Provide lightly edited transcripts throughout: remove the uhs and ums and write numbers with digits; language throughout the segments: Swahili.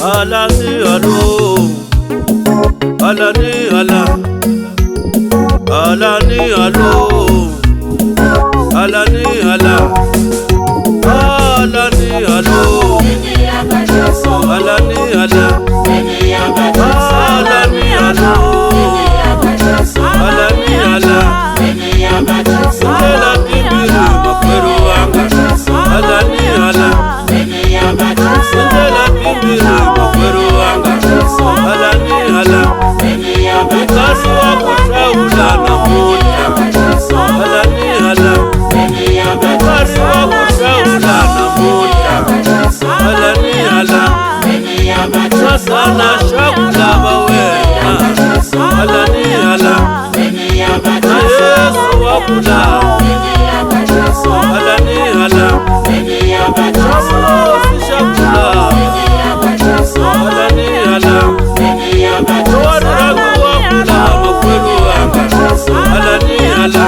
Alani alo, alani ala, alani alo, alani ala, alani alo, alani ala, alani alo, alani ala, Sindela bibiri makwero wanga, alani ala, Sindela bibiri makwero wanga, alani ala, Mikasu wa kushaula na moja, alani ala, Mikasu wa kushaula na moja, alani ala, sasa na shakula wawena, alani ala, na Yesu wakula, alani ala, Yesu shakula, alani ala, Tuwari ragu wakula makwelu wanga, alani ala,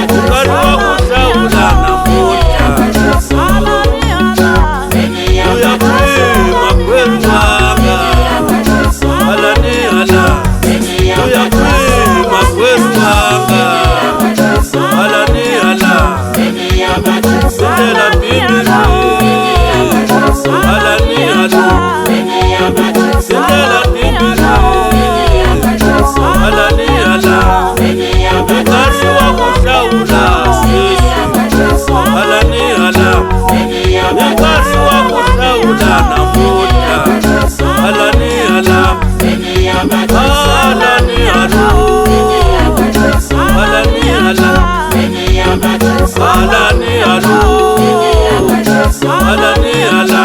Tukari wakushaula na moja, Tuyakwi makwelu wanga, alani ala, Tuyakwi makwelu wanga, alani ala, Sindela bibiri, alani ala, Sindela bibiri, alani ala, Mikasu wa kushaula Yesu, alani ala, Mikasu wa kushaula na moja, alani ala, alani alo, alani ala, alani alo, alani ala,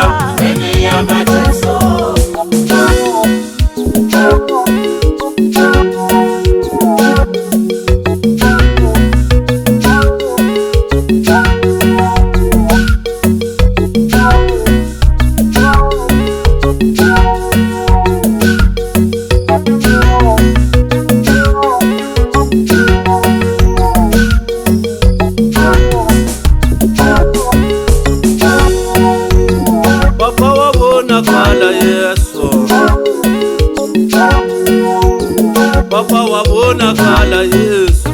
Papa wabonakala Yesu, Papa wabonakala Yesu,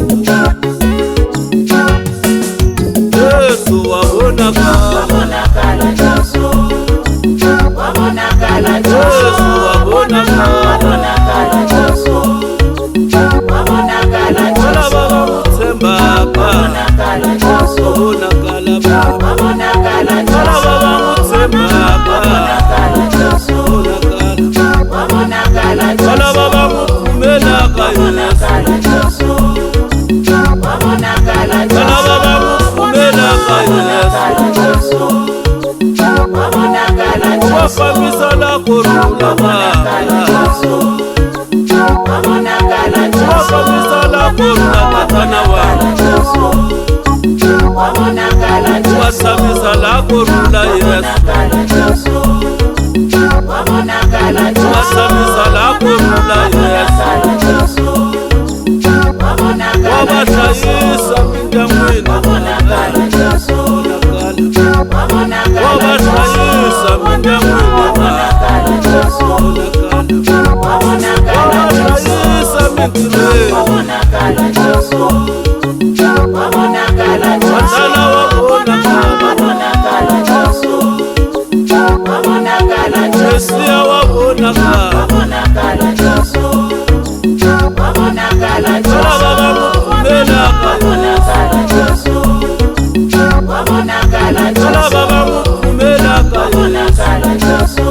Yesu wabonakala, Yesu wabonakala, Wala baba mutsemba pa, wabonakala baba, Wala baba mutsemba pa, wabonakala, Wala baba mukumela ka Yesu, Wala baba mukumela ka Yesu, wafamisa la korula baba, wafamisa la korula katana wana, wasamisa la korula Yesu, wasamisa la korula Yesu, wabashayisa mindamwini, wabashayisa mindamwini, wabashayisa mindamwini, watala wabonakala, Mesia wabonakala, Wala baba mukumela ka Yesu, Wala baba mukumela ka Yesu,